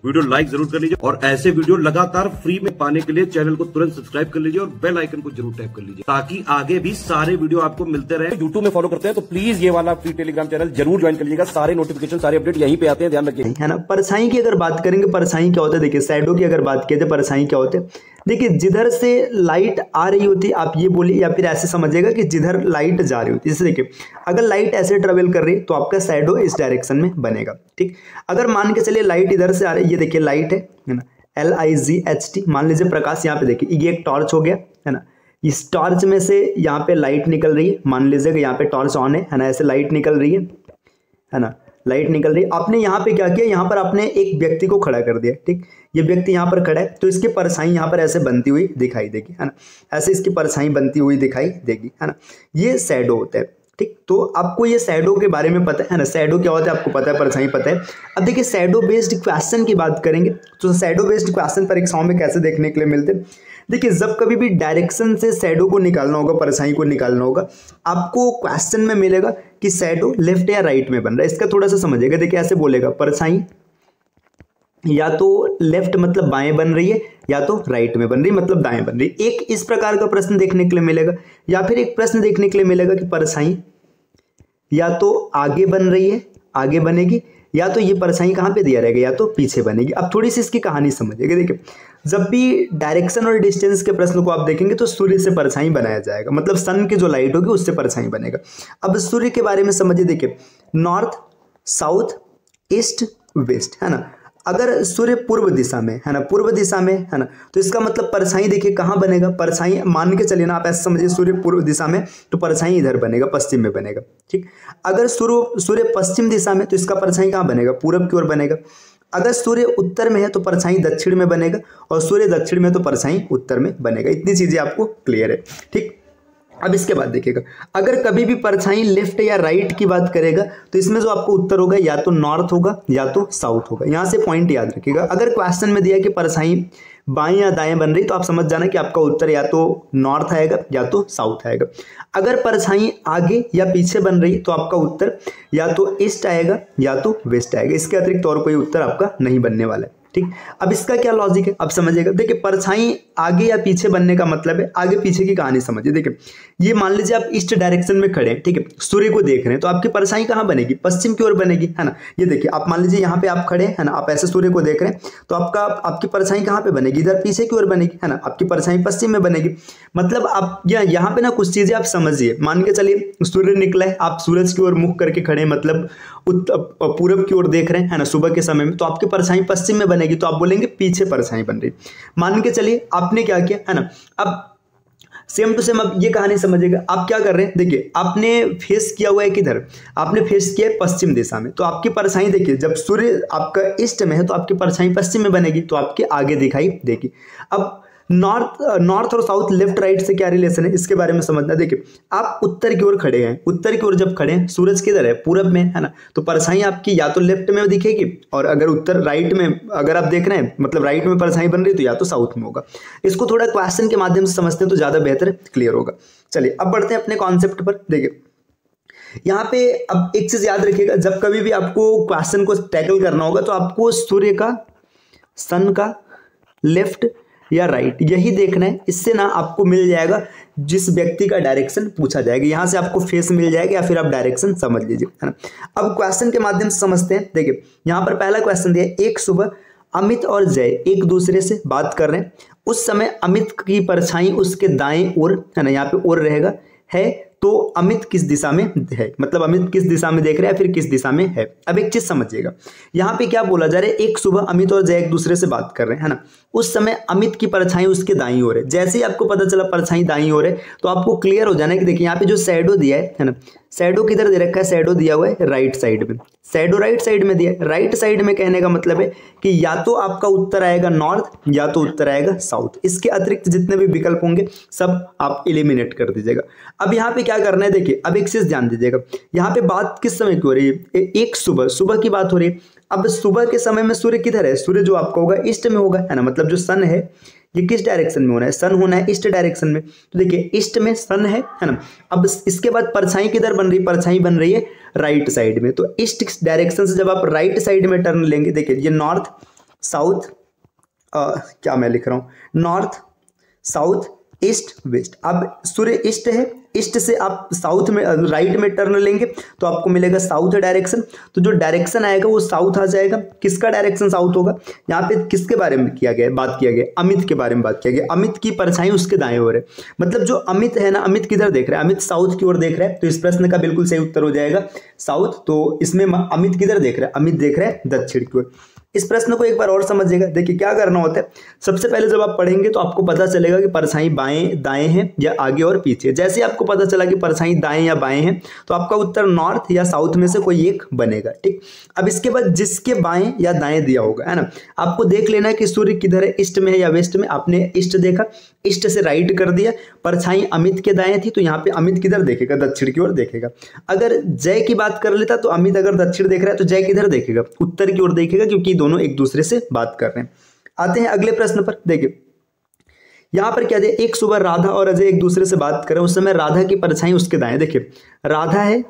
Video like जरूर कर लीजिए और ऐसे वीडियो लगातार फ्री में पाने के लिए चैनल को तुरंत सब्सक्राइब कर लीजिए और बेल आइकन को जरूर टैप कर लीजिए ताकि आगे भी सारे वीडियो आपको मिलते रहे। यूट्यूब में फॉलो करते हैं तो प्लीज ये वाला फ्री टेलीग्राम चैनल जरूर ज्वाइन कर लीजिएगा। सारे नोटिफिकेशन सारे अपडेट यहीं पे आते हैं, ध्यान रखिए, है ना। परछाई की अगर बात करेंगे, परछाई क्या होता है, देखिए शैडो की अगर बात किया जाए परछाई क्या होते हैं, देखिए जिधर से लाइट आ रही होती है आप ये बोलिए या फिर ऐसे समझिएगा कि जिधर लाइट जा रही होती है। जैसे देखिए अगर लाइट ऐसे ट्रेवल कर रही है तो आपका शैडो इस डायरेक्शन में बनेगा, ठीक। अगर मान के चलिए लाइट इधर से आ रही है, ये देखिए लाइट है ना, LIGHT, मान लीजिए प्रकाश, यहाँ पे देखिए ये एक टॉर्च हो गया, है ना। इस टॉर्च में से यहाँ पे लाइट निकल रही है, मान लीजिए कि यहाँ पे टॉर्च ऑन है ना, ऐसे लाइट निकल रही है ना, लाइट निकल रही है। आपने यहाँ पे क्या किया, यहाँ पर आपने एक व्यक्ति को खड़ा कर दिया, ठीक। ये व्यक्ति यहाँ पर खड़ा है तो इसकी परछाई यहाँ पर ऐसे बनती हुई दिखाई देगी, है ना, ऐसे इसकी परछाई बनती हुई दिखाई देगी, है ना। ये शैडो होता है, ठीक। तो आपको ये शैडो के बारे में पता है ना, शैडो क्या होता है आपको पता है, परछाई पता है। अब देखिए शैडो बेस्ड क्वेश्चन की बात करेंगे तो शैडो बेस्ड क्वेश्चन परीक्षाओं में कैसे देखने के लिए मिलते हैं। देखिए जब कभी भी डायरेक्शन से शैडो को निकालना होगा, परछाई को निकालना होगा, आपको क्वेश्चन में मिलेगा कि शैडो लेफ्ट या राइट में बन रहा है। इसका थोड़ा सा समझिएगा, देखिए ऐसे बोलेगा परछाई या तो लेफ्ट मतलब बाएं बन रही है या तो राइट में बन रही है मतलब दाएं बन रही है। एक इस प्रकार का प्रश्न देखने के लिए मिलेगा, या फिर एक प्रश्न देखने के लिए मिलेगा कि परछाई या तो आगे बन रही है, आगे बनेगी, या तो ये परछाई कहाँ पे दिया रहेगा, या तो पीछे बनेगी। अब थोड़ी सी इसकी कहानी समझिएगा। देखिए जब भी डायरेक्शन और डिस्टेंस के प्रश्न को आप देखेंगे तो सूर्य से परछाई बनाया जाएगा, मतलब सन की जो लाइट होगी उससे परछाई बनेगा। अब सूर्य के बारे में समझिए, देखिए नॉर्थ, साउथ, ईस्ट, वेस्ट, है ना। अगर सूर्य पूर्व दिशा में है ना, पूर्व दिशा में है ना, तो इसका मतलब परछाई देखिए कहाँ बनेगा, परछाई मान के चलिए ना आप ऐसे समझिए, सूर्य पूर्व दिशा में तो परछाई इधर बनेगा, पश्चिम में बनेगा, ठीक। अगर सूर्य पश्चिम दिशा में तो इसका परछाई कहाँ बनेगा, पूरब की ओर बनेगा। अगर सूर्य उत्तर में है तो परछाई दक्षिण में बनेगा, और सूर्य दक्षिण में तो परछाई उत्तर में बनेगा। इतनी चीजें आपको क्लियर है, ठीक। अब इसके बाद देखिएगा, अगर कभी भी परछाई लेफ्ट या राइट की बात करेगा तो इसमें जो आपको उत्तर होगा या तो नॉर्थ होगा या तो साउथ होगा। यहां से पॉइंट याद रखिएगा। अगर क्वेश्चन में दिया कि परछाई बाएं या दाएं बन रही तो आप समझ जाना कि आपका उत्तर या तो नॉर्थ आएगा या तो साउथ आएगा। अगर परछाई आगे या पीछे बन रही तो आपका उत्तर या तो ईस्ट आएगा या तो वेस्ट आएगा। इसके अतिरिक्त और कोई उत्तर आपका नहीं बनने वाला है, ठीक। अब इसका क्या लॉजिक है अब समझिएगा। देखिए परछाई आगे या पीछे बनने का मतलब है, आगे पीछे की कहानी समझिए। देखिए ये मान लीजिए आप ईस्ट डायरेक्शन में खड़े हैं, ठीक है, सूर्य को देख रहे हैं, तो आपकी परछाई कहाँ बनेगी, पश्चिम की ओर बनेगी, है ना। ये देखिए आप मान लीजिए यहाँ पे आप खड़े हैं ना, आप ऐसे सूर्य को देख रहे हैं तो आपकी परछाई कहाँ पे बनेगी, इधर पीछे की ओर बनेगी, है ना, आपकी परछाई पश्चिम में बनेगी। मतलब आप यहाँ पे ना कुछ चीजें आप समझिए। मान के चलिए सूर्य निकला है, आप सूरज की ओर मुख करके खड़े हैं, मतलब पूरब की ओर देख रहे हैं, है ना, सुबह के समय में, तो आपकी परछाई पश्चिम में बनेगी, तो आप बोलेंगे पीछे परछाई बन रही। मान के चलिए आपने क्या किया, है ना, अब सेम टू सेम अब ये कहानी समझिएगा। आप क्या कर रहे हैं, देखिए आपने फेस किया हुआ है किधर, आपने फेस किया है पश्चिम दिशा में, तो आपकी परछाई देखिए जब सूर्य आपका ईस्ट में है तो आपकी परछाई पश्चिम में बनेगी, तो आपके आगे दिखाई देगी। अब नॉर्थ और साउथ, लेफ्ट राइट से क्या रिलेशन है इसके बारे में समझना। देखिए आप उत्तर की ओर खड़े हैं, उत्तर की ओर जब खड़े हैं, सूरज किधर है, पूरब में, है ना, तो परछाई आपकी या तो लेफ्ट में दिखेगी, और अगर उत्तर राइट में अगर आप देख रहे हैं मतलब राइट में परछाई बन रही है तो या तो साउथ में होगा। इसको थोड़ा क्वेश्चन के माध्यम से समझते हैं तो ज्यादा बेहतर क्लियर होगा। चलिए अब बढ़ते हैं अपने कॉन्सेप्ट पर। देखिए यहाँ पे अब एक चीज याद रखिएगा, जब कभी भी आपको क्वेश्चन को टैकल करना होगा तो आपको सूर्य का, सन का, लेफ्ट या राइट यही देखना है। इससे ना आपको मिल जाएगा जिस व्यक्ति का डायरेक्शन पूछा जाएगा, यहां से आपको फेस मिल जाएगा या फिर आप डायरेक्शन समझ लीजिए, है ना। अब क्वेश्चन के माध्यम से समझते हैं। देखिए यहाँ पर पहला क्वेश्चन दिया है, एक सुबह अमित और जय एक दूसरे से बात कर रहे हैं। उस समय अमित की परछाई उसके दाएं ओर, है ना, यहाँ पे ओर रहेगा, है, तो अमित किस दिशा में है, मतलब अमित किस दिशा में देख रहे हैं फिर किस दिशा में है। अब एक चीज समझिएगा, यहाँ पे क्या बोला जा रहा है, एक सुबह अमित और जय एक दूसरे से बात कर रहे हैं, है ना। उस समय अमित की परछाई उसके दाईं ओर है। जैसे ही आपको पता चला परछाई दाईं ओर है तो आपको क्लियर हो जाना है कि देखिए यहाँ पे जो शैडो दिया है ना, शैडो किधर दे रखा है, शैडो दिया हुआ है राइट साइड में, शैडो राइट साइड में दिया है। राइट साइड में कहने का मतलब है कि या तो आपका उत्तर आएगा नॉर्थ या तो उत्तर आएगा साउथ। इसके अतिरिक्त जितने भी विकल्प होंगे सब आप एलिमिनेट कर दीजिएगा। अब यहाँ पे क्या करना है, देखिए अब एक चीज ध्यान दीजिएगा, यहाँ पे बात किस समय की हो रही है, एक सुबह की बात हो रही है। अब सुबह के समय में सूर्य किधर है, सूर्य जो आपका होगा ईस्ट में होगा, है ना, मतलब जो सन है ये किस डायरेक्शन में होना है, सन होना है ईस्ट डायरेक्शन में। तो देखिए ईस्ट में सन है ना। अब इसके बाद परछाई किधर बन रही है, परछाई बन रही है राइट साइड में। तो ईस्ट डायरेक्शन से जब आप राइट साइड में टर्न लेंगे, देखिए ये नॉर्थ साउथ, क्या मैं लिख रहा हूँ, नॉर्थ, साउथ, ईस्ट, वेस्ट। अब सूर्य ईस्ट है, ईस्ट से आप साउथ में राइट में टर्न लेंगे तो आपको मिलेगा साउथ डायरेक्शन। तो जो डायरेक्शन आएगा वो साउथ आ जाएगा। किसका डायरेक्शन साउथ होगा? यहाँ पे किसके बारे में किया गया, बात किया गया, अमित के बारे में बात किया गया। अमित की परछाई उसके दाएं ओर है, मतलब जो अमित है ना, अमित किधर देख रहा है? अमित साउथ की ओर देख रहा है। तो इस प्रश्न का बिल्कुल सही उत्तर हो जाएगा साउथ। तो इसमें अमित किधर देख रहा है? अमित देख रहा है दक्षिण की ओर। इस प्रश्न को एक बार और समझिएगा। देखिए क्या करना होता है, सबसे पहले जब आप पढ़ेंगे तो आपको पता चलेगा कि परछाई बाएं दाएं है या आगे और पीछे। जैसे आपको पता चला कि परछाई दाएं या बाएं है तो आपका उत्तर नॉर्थ या साउथ में से कोई एक बनेगा, ठीक। अब इसके बाद जिसके बाएं या दाएं दिया होगा, है ना, आपको देख लेना है कि सूर्य किधर है, ईस्ट में है या वेस्ट में। आपने ईस्ट देखा, ईस्ट से राइट कर दिया, परछाई अमित के दाएं थी तो यहाँ पे अमित किधर देखेगा? दक्षिण की ओर देखेगा। अगर जय की बात कर लेता तो अमित अगर दक्षिण देख रहा है तो जय किधर देखेगा? उत्तर की ओर देखेगा, क्योंकि दोनों एक दूसरे से बात कर रहे हैं। आते हैं अगले प्रश्न पर। देखिए यहां पर क्या दिया, एक सुबह राधा और अजय एक दूसरे से बात कर रहे हैं। उस समय राधा की परछाई उसके दाएं, देखिए राधा है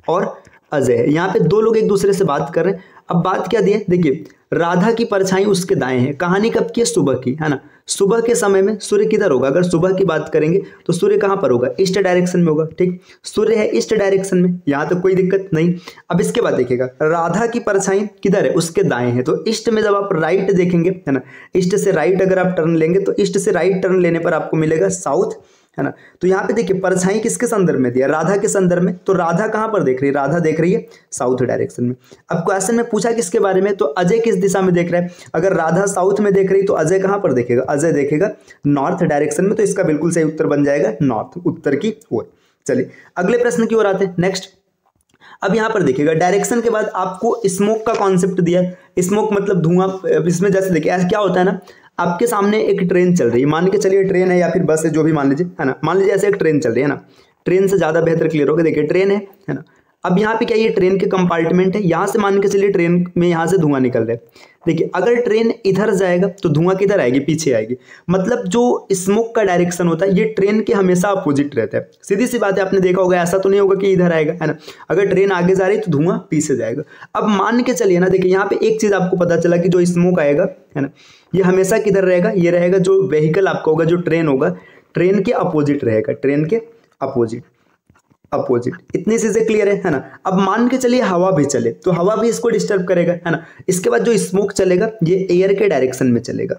और अजय है, यहाँ पे दो लोग एक दूसरे से बात कर रहे हैं। अब बात क्या दी है, देखिए राधा की परछाई उसके दाएं है। कहानी कब की है? सुबह की, है ना। सुबह के समय में सूर्य किधर होगा? अगर सुबह की बात करेंगे तो सूर्य कहां पर होगा? ईस्ट डायरेक्शन में होगा, ठीक। सूर्य है ईस्ट डायरेक्शन में, यहां तो कोई दिक्कत नहीं। अब इसके बाद देखिएगा राधा की परछाई किधर है? उसके दाएं है। तो ईस्ट में जब आप राइट देखेंगे, है ना, ईस्ट से राइट अगर आप टर्न लेंगे तो ईस्ट से राइट टर्न लेने पर आपको मिलेगा साउथ, है ना। तो यहाँ पे देखिए परछाई किसके संदर्भ में दिया? राधा के संदर्भ में। तो राधा कहाँ पर देख रही है? राधा देख रही है साउथ डायरेक्शन में। अब क्वेश्चन में पूछा किसके बारे में, तो अजय किस दिशा में देख रहा है? अगर राधा साउथ में देख रही तो अजय कहाँ पर देखेगा? अजय देखेगा नॉर्थ डायरेक्शन में। तो इसका बिल्कुल सही उत्तर बन जाएगा नॉर्थ, उत्तर की ओर। चलिए अगले प्रश्न की ओर आते हैं, नेक्स्ट। अब यहां पर देखिएगा डायरेक्शन के बाद आपको स्मोक का कॉन्सेप्ट दिया। स्मोक मतलब धुआं। इसमें जैसे देखिए ऐसा क्या होता है ना, आपके सामने एक ट्रेन चल रही है, मान के चलिए ट्रेन है या फिर बस है, जो भी मान लीजिए, है ना। मान लीजिए ऐसे एक ट्रेन चल रही है ना, ट्रेन से ज्यादा बेहतर क्लियर होगा। देखिए ट्रेन है ना। अब यहाँ पे क्या, ये ट्रेन के कंपार्टमेंट है, यहाँ से मान के चलिए ट्रेन में यहाँ से धुआं निकल रहा है। देखिए अगर ट्रेन इधर जाएगा तो धुआं किधर आएगी? पीछे आएगी। मतलब जो स्मोक का डायरेक्शन होता है ये ट्रेन के हमेशा अपोजिट रहता है। सीधी सी बात है, आपने देखा होगा, ऐसा तो नहीं होगा कि इधर आएगा, है ना। अगर ट्रेन आगे जा रही है तो धुआं पीछे जाएगा। अब मान के चलिए ना, देखिए यहाँ पे एक चीज आपको पता चला कि जो स्मोक आएगा, है ना, ये हमेशा किधर रहेगा? ये रहेगा जो व्हीकल आपका होगा, जो ट्रेन होगा, ट्रेन के अपोजिट रहेगा, ट्रेन के अपोजिट। इतनी चीजें क्लियर है ना। अब मान के चलिए हवा भी चले तो हवा भी इसको डिस्टर्ब करेगा, है ना। इसके बाद जो स्मोक चलेगा ये एयर के डायरेक्शन में चलेगा,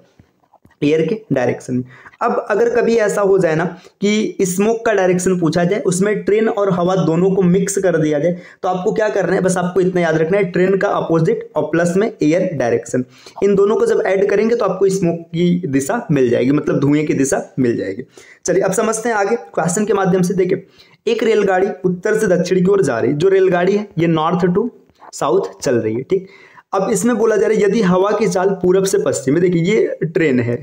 एयर के डायरेक्शन में। अब अगर कभी ऐसा हो जाए ना कि स्मोक का डायरेक्शन पूछा जाए, उसमें ट्रेन और हवा दोनों को मिक्स कर दिया जाए, तो आपको क्या करना है, बस आपको इतना याद रखना है, ट्रेन का अपोजिट और प्लस में एयर डायरेक्शन, इन दोनों को जब ऐड करेंगे तो आपको स्मोक की दिशा मिल जाएगी, मतलब धुएं की दिशा मिल जाएगी। चलिए अब समझते हैं आगे क्वेश्चन के माध्यम से। देखिए एक रेलगाड़ी उत्तर से दक्षिण की ओर जा रही है। जो रेलगाड़ी है ये नॉर्थ टू साउथ चल रही है, ठीक। अब इसमें बोला जा रहा है यदि हवा की चाल पूरब से पश्चिम में, देखिए ये ट्रेन है,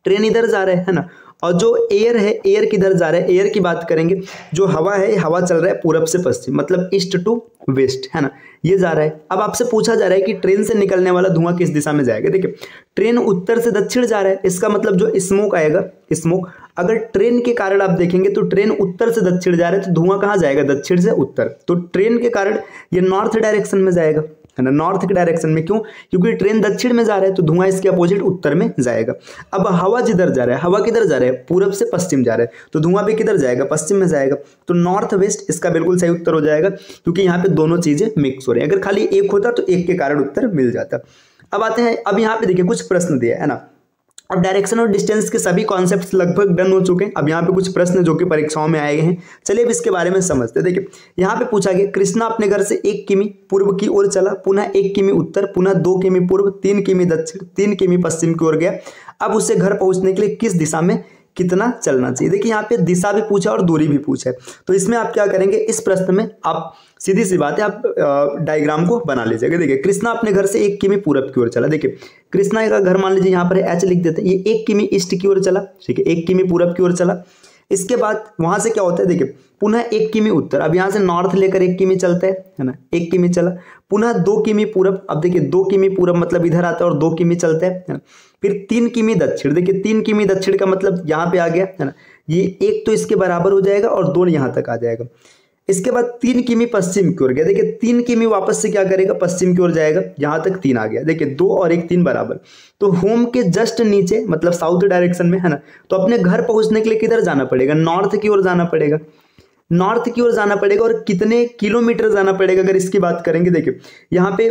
ट्रेन इधर जा रहा है ना, और जो एयर है, एयर किधर जा रहा है? एयर की बात करेंगे, जो हवा है, हवा चल रहा है पूरब से पश्चिम, मतलब ईस्ट टू वेस्ट, है ना, ये जा रहा है। अब आपसे पूछा जा रहा है कि ट्रेन से निकलने वाला धुआं किस दिशा में जाएगा? देखिए ट्रेन उत्तर से दक्षिण जा रहा है, इसका मतलब जो स्मोक आएगा, स्मोक अगर ट्रेन के कारण आप देखेंगे तो ट्रेन उत्तर से दक्षिण जा रहा है, तो धुआं कहाँ जाएगा? दक्षिण से उत्तर। तो ट्रेन के कारण ये नॉर्थ डायरेक्शन में जाएगा, है ना, नॉर्थ के डायरेक्शन में। क्यों? क्योंकि ट्रेन दक्षिण में जा रहा है तो धुआं इसके अपोजिट उत्तर में जाएगा। अब हवा जिधर जा रहा है, हवा किधर जा रहा है? पूरब से पश्चिम जा रहा है, तो धुआं भी किधर जाएगा? पश्चिम में जाएगा। तो नॉर्थ वेस्ट इसका बिल्कुल सही उत्तर हो जाएगा, क्योंकि यहाँ पे दोनों चीजें मिक्स हो रही है। अगर खाली एक होता तो एक के कारण उत्तर मिल जाता। अब आते हैं, अब यहाँ पे देखिए कुछ प्रश्न दिया है ना। अब डायरेक्शन और डिस्टेंस के सभी कॉन्सेप्ट्स लगभग डन हो चुके हैं। अब यहाँ पे कुछ प्रश्न जो कि परीक्षाओं में आए हैं, चलिए अब इसके बारे में समझते हैं। देखिए यहाँ पे पूछा गया कृष्णा अपने घर से 1 किमी पूर्व की ओर चला, पुनः 1 किमी उत्तर, पुनः 2 किमी पूर्व, 3 किमी दक्षिण, 3 किमी पश्चिम की ओर गया। अब उसे घर पहुंचने के लिए किस दिशा में कितना चलना चाहिए? देखिए यहाँ पे दिशा भी पूछा और दूरी भी पूछा है। तो इसमें आप क्या करेंगे, इस प्रश्न में आप सीधी सी बात है, आप डायग्राम को बना लीजिएगा। देखिए कृष्णा अपने घर से 1 किमी पूरब की ओर चला। देखिए कृष्णा का घर मान लीजिए यहाँ पर एच लिख देते हैं, ये 1 किमी ईस्ट की ओर चला, ठीक है, 1 किमी पूरब की ओर चला। इसके बाद वहां से क्या होता है, देखिए पुनः 1 किमी उत्तर, अब यहाँ से नॉर्थ लेकर 1 किमी चलता है ना, 1 किमी चला, पुनः 2 किमी पूरब, अब देखिए 2 किमी पूरब मतलब इधर आता है और 2 किमी चलता है ना। फिर 3 किमी दक्षिण, देखिए 3 किमी दक्षिण का मतलब यहाँ पे आ गया, है ना, ये 1 तो इसके बराबर हो जाएगा और 2 यहाँ तक आ जाएगा। इसके बाद 3 किमी पश्चिम की ओर गया। देखिए 3 किमी वापस से क्या करेगा, पश्चिम की ओर जाएगा। यहां तक 3 आ गया। देखिए 2 और 1 3 बराबर। तो होम के जस्ट नीचे मतलब साउथ डायरेक्शन में है ना, तो अपने घर पहुंचने के लिए किधर जाना पड़ेगा, नॉर्थ की ओर जाना पड़ेगा। नॉर्थ की ओर जाना पड़ेगा और कितने किलोमीटर जाना पड़ेगा अगर इसकी बात करेंगे। देखिए यहाँ पे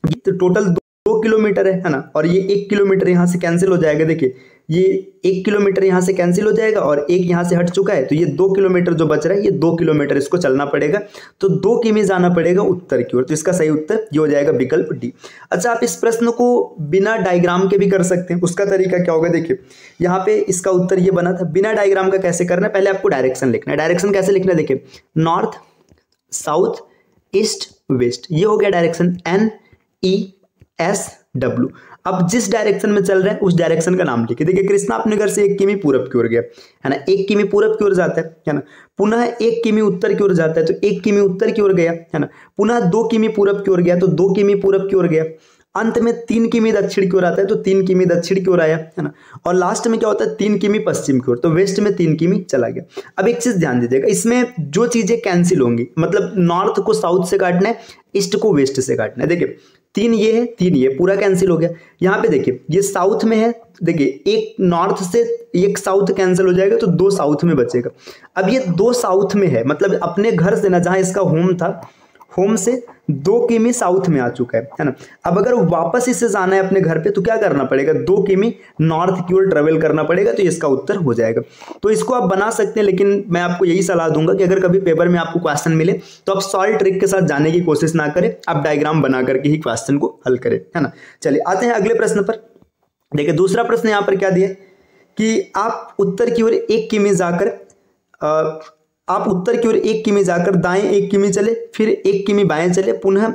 तो टोटल 2 किलोमीटर है ना, और ये 1 किलोमीटर यहाँ से कैंसिल हो जाएगा। देखिए ये 1 किलोमीटर यहाँ से कैंसिल हो जाएगा और 1 यहाँ से हट चुका है, तो ये 2 किलोमीटर जो बच रहा है, ये 2 किलोमीटर इसको चलना पड़ेगा। तो 2 किमी जाना पड़ेगा उत्तर की ओर। तो इसका सही उत्तर ये हो जाएगा विकल्प डी। अच्छा, आप इस प्रश्न को बिना डायग्राम के भी कर सकते हैं। उसका तरीका क्या होगा, देखिए यहाँ पे इसका उत्तर ये बना था। बिना डायग्राम का कैसे करना है, पहले आपको डायरेक्शन लिखना है। डायरेक्शन कैसे लिखना है, देखिए नॉर्थ, साउथ, ईस्ट, वेस्ट, ये हो गया डायरेक्शन NESW। अब जिस डायरेक्शन में चल रहा है उस डायरेक्शन का नाम लिखिए। देखिए कृष्णा अपने घर से 1 किमी पूरब की ओर गया है ना, 1 किमी पूरब की ओर जाता है ना, पुनः 1 किमी उत्तर की ओर जाता है, तो 1 किमी उत्तर की ओर गया है ना, पुनः 2 किमी पूरब की ओर गया तो 2 किमी पूरब की ओर गया, अंत में 3 किमी दक्षिण की ओर आता है तो 3 किमी दक्षिण की ओर आया है ना, और लास्ट में क्या होता है 3 किमी पश्चिम की ओर, तो वेस्ट में 3 किमी चला गया। अब एक चीज ध्यान दीजिएगा, इसमें जो चीजें कैंसिल होंगी, मतलब नॉर्थ को साउथ से काटना है, ईस्ट को वेस्ट से काटना है। देखिए 3 ये है, 3 ये, पूरा कैंसिल हो गया। यहाँ पे देखिए ये साउथ में है, देखिए एक नॉर्थ से 1 साउथ कैंसिल हो जाएगा तो 2 साउथ में बचेगा। अब ये 2 साउथ में है, मतलब अपने घर से ना, जहाँ इसका होम था, होम से 2 किमी साउथ में आ चुका है ना। अब अगर वापस इसे जाना है अपने घर पे तो क्या करना पड़ेगा, 2 किमी नॉर्थ की ओर ट्रेवल करना पड़ेगा, तो इसका उत्तर हो जाएगा। तो इसको आप बना सकते हैं, लेकिन मैं आपको यही सलाह दूंगा कि अगर कभी पेपर में आपको क्वेश्चन मिले तो आप सॉल्व ट्रिक के साथ जाने की कोशिश ना करें, आप डायग्राम बना करके ही क्वेश्चन को हल करें, है ना। चलिए आते हैं अगले प्रश्न पर। देखिए दूसरा प्रश्न यहाँ पर क्या दिया कि आप उत्तर की ओर 1 किमी जाकर आप उत्तर की ओर 1 किमी जाकर दाएं 1 किमी चले, फिर 1 किमी बाएं चले, पुनः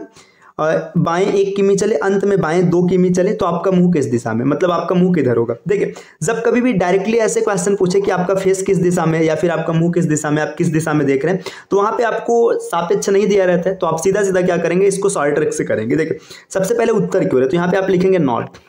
बाएं 1 किमी चले, अंत में बाएं 2 किमी चले, तो आपका मुंह किस दिशा में, मतलब आपका मुंह किधर होगा। देखिए जब कभी भी डायरेक्टली ऐसे क्वेश्चन पूछे कि आपका फेस किस दिशा में है या फिर आपका मुंह किस दिशा में, आप किस दिशा में देख रहे हैं, तो वहां पे आपको सापेक्ष नहीं दिया रहता है, तो आप सीधा सीधा क्या करेंगे, इसको सॉल्व ट्रिक से करेंगे। देखिए सबसे पहले उत्तर की ओर है, तो यहाँ पे आप लिखेंगे नॉर्थ,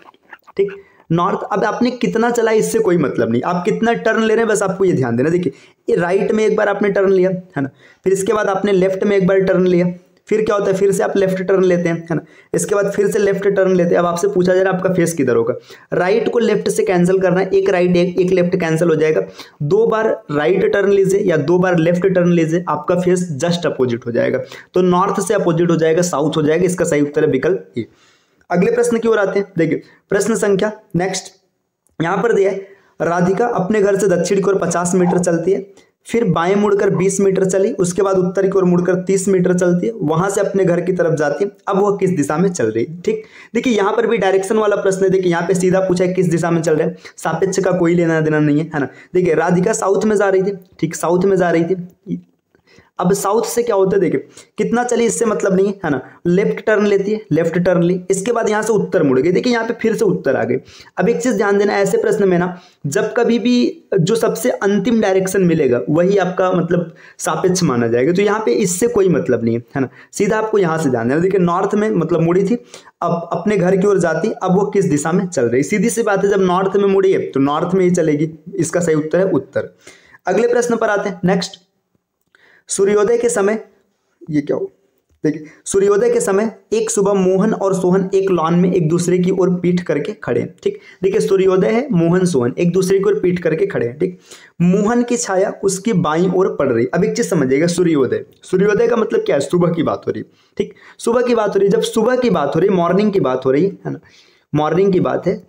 ठीक, नॉर्थ। अब आपने कितना चला इससे कोई मतलब नहीं, आप कितना टर्न ले रहे हैं बस आपको ये ध्यान देना। देखिए ये राइट में एक बार आपने टर्न लिया है ना, फिर इसके बाद आपने लेफ्ट में एक बार टर्न लिया, फिर क्या होता है, फिर से आप लेफ्ट टर्न लेते हैं, है ना, इसके बाद फिर से लेफ्ट टर्न लेते हैं। अब आपसे पूछा जा रहा है आपका फेस किधर होगा, राइट को लेफ्ट से कैंसिल करना है, एक राइट एक लेफ्ट कैंसिल हो जाएगा, 2 बार राइट टर्न लीजिए या 2 बार लेफ्ट टर्न लीजिए, आपका फेस जस्ट अपोजिट हो जाएगा, तो नॉर्थ से अपोजिट हो जाएगा, साउथ हो जाएगा। इसका सही उत्तर है विकल्प ए। अगले प्रश्न की ओर आते हैं। देखिए प्रश्न संख्या नेक्स्ट यहां पर दिया है, राधिका अपने घर से दक्षिण की ओर 50 मीटर चलती है, फिर बाएं मुड़कर 20 मीटर चली, उसके बाद उत्तर की ओर मुड़कर 30 मीटर चलती है, वहां से अपने घर की तरफ जाती है। अब वह किस दिशा में चल रही है, ठीक। देखिए यहाँ पर भी डायरेक्शन वाला प्रश्न है। देखिए यहाँ पे सीधा पूछा है किस दिशा में चल रहा है, सापेक्ष का कोई लेना देना नहीं है ना। देखिए राधिका साउथ में जा रही थी, ठीक, साउथ में जा रही थी। अब साउथ से क्या होता है, देखिए कितना चली इससे मतलब नहीं है ना, लेफ्ट टर्न लेती है, लेफ्ट टर्न ली, इसके बाद यहाँ से उत्तर मुड़ गई। देखिए यहाँ पे फिर से उत्तर आ गई। अब एक चीज ध्यान देना, ऐसे प्रश्न में ना जब कभी भी जो सबसे अंतिम डायरेक्शन मिलेगा वही आपका मतलब सापेक्ष माना जाएगा, तो यहाँ पे इससे कोई मतलब नहीं है ना, सीधा आपको यहाँ से ध्यान देना। देखिए नॉर्थ में मतलब मुड़ी थी, अब अपने घर की ओर जाती, अब वो किस दिशा में चल रही, सीधी सी बात है, जब नॉर्थ में मुड़ी है तो नॉर्थ में ही चलेगी। इसका सही उत्तर है उत्तर। अगले प्रश्न पर आते हैं नेक्स्ट। सूर्योदय के समय, ये क्या हो, देखिए सूर्योदय के समय एक सुबह मोहन और सोहन एक लॉन में एक दूसरे की ओर पीठ करके खड़े हैं, ठीक। देखिए सूर्योदय है, मोहन सोहन एक दूसरे की ओर पीठ करके खड़े हैं, ठीक। मोहन की छाया उसकी बाईं ओर पड़ रही। अब एक चीज समझिएगा, सूर्योदय, सूर्योदय का मतलब क्या है, सुबह की बात हो रही, ठीक, सुबह की बात हो रही। जब सुबह की बात हो रही, मॉर्निंग की बात हो रही है ना, मॉर्निंग की बात है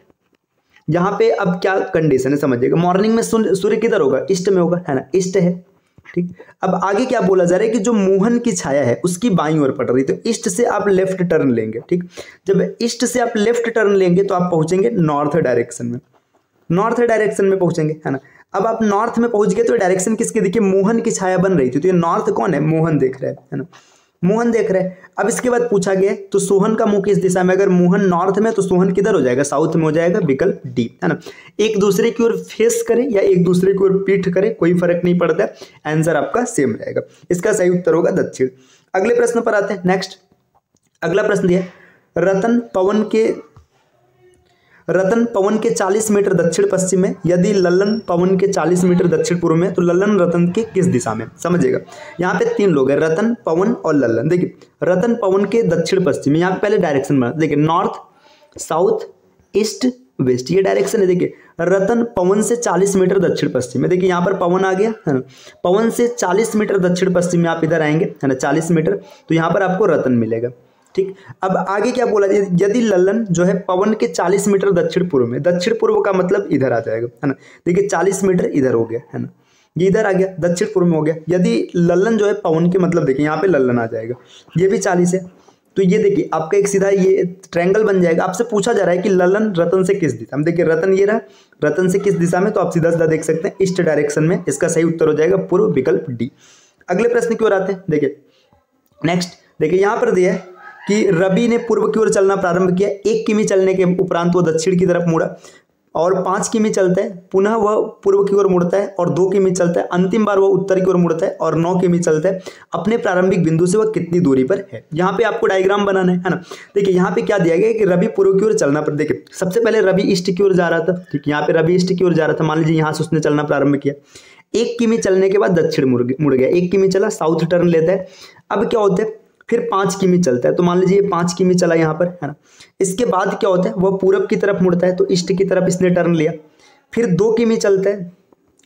यहाँ पे। अब क्या कंडीशन है समझिएगा, मॉर्निंग में सूर्य किधर होगा, ईस्ट में होगा, है ना, ईस्ट है, ठीक। अब आगे क्या बोला जा रहा है कि जो मोहन की छाया है उसकी बाईं ओर पड़ रही, तो ईस्ट से आप लेफ्ट टर्न लेंगे, ठीक। जब ईस्ट से आप लेफ्ट टर्न लेंगे तो आप पहुंचेंगे नॉर्थ डायरेक्शन में, नॉर्थ डायरेक्शन में पहुंचेंगे, है ना। अब आप नॉर्थ में पहुंच गए तो डायरेक्शन किसकी, देखिए मोहन की छाया बन रही थी, तो ये नॉर्थ कौन है, मोहन देख रहा है ना, मोहन देख रहे हैं। अब इसके बाद पूछा गया तो सोहन का मुंह किस दिशा में, अगर मोहन नॉर्थ में तो सोहन किधर हो जाएगा, साउथ में हो जाएगा, विकल्प डी, है ना। एक दूसरे की ओर फेस करे या एक दूसरे की ओर पीठ करे कोई फर्क नहीं पड़ता, आंसर आपका सेम रहेगा। इसका सही उत्तर होगा दक्षिण। अगले प्रश्न पर आते हैं नेक्स्ट। अगला प्रश्न दिया, रतन पवन के 40 मीटर दक्षिण पश्चिम में, यदि लल्लन पवन के 40 मीटर दक्षिण पूर्व में, तो लल्लन रतन के किस दिशा में? समझिएगा, यहाँ पे 3 लोग हैं, रतन, पवन और लल्लन। देखिए रतन पवन के दक्षिण पश्चिम में, यहाँ पे पहले डायरेक्शन बना, देखिए नॉर्थ, साउथ, ईस्ट, वेस्ट, ये डायरेक्शन है। देखिए रतन पवन से 40 मीटर दक्षिण पश्चिम में, देखिए यहाँ पर पवन आ गया है ना, पवन से 40 मीटर दक्षिण पश्चिम में आप इधर आएंगे है ना, 40 मीटर, तो यहाँ पर आपको रतन मिलेगा। ठीक, अब आगे क्या बोला, यदि लल्लन जो है पवन के 40 मीटर दक्षिण पूर्व में, दक्षिण पूर्व का मतलब इधर आ जाएगा है ना, देखिए 40 मीटर इधर हो गया है ना, ये इधर आ गया, दक्षिण पूर्व में हो गया। यदि लल्लन जो है पवन के मतलब देखिए यहाँ पे लल्लन आ जाएगा, ये भी 40 है, तो ये देखिए आपका एक सीधा ये ट्रायंगल बन जाएगा। आपसे पूछा जा रहा है कि लल्लन रतन से किस दिशा में, देखिए रतन ये रहा, रतन से किस दिशा में, तो आप सीधा सीधा देख सकते हैं ईस्ट डायरेक्शन में। इसका सही उत्तर हो जाएगा पूर्व, विकल्प डी। अगले प्रश्न की ओर आते हैं। देखिए नेक्स्ट, देखिए यहाँ पर दिया है कि रवि ने पूर्व की ओर चलना प्रारंभ किया, 1 किमी चलने के उपरांत वो दक्षिण की तरफ मुड़ा और 5 किमी चलता है, पुनः वह पूर्व की ओर मुड़ता है और 2 किमी चलता है, अंतिम बार वह उत्तर की ओर मुड़ता है और 9 किमी चलता है। अपने प्रारंभिक बिंदु से वह कितनी दूरी पर है? यहाँ पे आपको डायग्राम बनाना है ना। देखिए यहाँ पे क्या दिया गया कि रवि पूर्व की ओर चलना पर, देखिए सबसे पहले रवि ईस्ट की ओर जा रहा था, ठीक, यहाँ पे रवि ईस्ट की ओर जा रहा था, मान लीजिए यहाँ से उसने चलना प्रारंभ किया, 1 किमी चलने के बाद दक्षिण मुड़ गया, 1 किमी चला, साउथ टर्न लेता है। अब क्या होता है, फिर 5 किमी चलता है, तो मान लीजिए 5 किमी चला यहाँ पर है ना। इसके बाद क्या होता है, वह पूरब की तरफ मुड़ता है, तो ईस्ट की तरफ इसने टर्न लिया, फिर 2 किमी चलता है,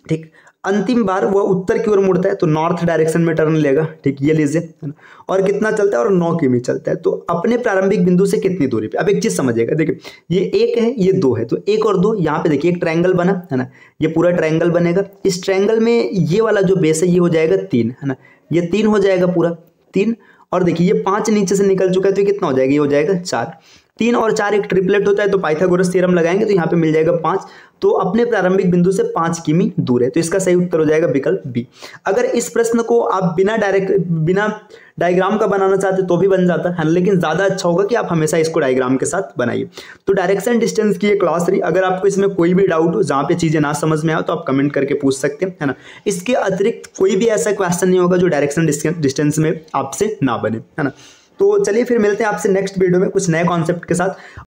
ठीक, अंतिम बार वह उत्तर की ओर मुड़ता है, तो नॉर्थ डायरेक्शन में टर्न लेगा, ठीक, ये लीजिए है ना, और कितना चलता है, और 9 किमी चलता है। तो अपने प्रारंभिक बिंदु से कितनी दूरी पे? अब एक चीज समझिएगा, देखिए ये 1 है, ये 2 है, तो 1 और 2 यहाँ पे देखिए एक ट्रायंगल बना है ना, ये पूरा ट्रायंगल बनेगा। इस ट्रायंगल में ये वाला जो बेस है ये हो जाएगा 3 है ना, ये 3 हो जाएगा पूरा 3, और देखिए ये 5 नीचे से निकल चुका है, तो ये कितना हो जाएगा, ये हो जाएगा 4। 3 और 4 एक ट्रिपलेट होता है, तो पाइथागोरस थ्योरम लगाएंगे तो यहाँ पे मिल जाएगा 5, तो अपने प्रारंभिक बिंदु से 5 किमी दूर है, तो इसका सही उत्तर हो जाएगा विकल्प बी। अगर इस प्रश्न को आप बिना डायग्राम का बनाना चाहते तो भी बन जाता है, लेकिन ज़्यादा अच्छा होगा कि आप हमेशा इसको डायग्राम के साथ बनाइए। तो डायरेक्शन डिस्टेंस की ये क्लास रही। अगर आपको इसमें कोई भी डाउट हो, जहाँ पे चीज़ें ना समझ में आए, तो आप कमेंट करके पूछ सकते हैं, है ना। इसके अतिरिक्त कोई भी ऐसा क्वेश्चन नहीं होगा जो डायरेक्शन डिस्टेंस में आपसे ना बने, है ना। तो चलिए फिर मिलते हैं आपसे नेक्स्ट वीडियो में कुछ नए कॉन्सेप्ट के साथ।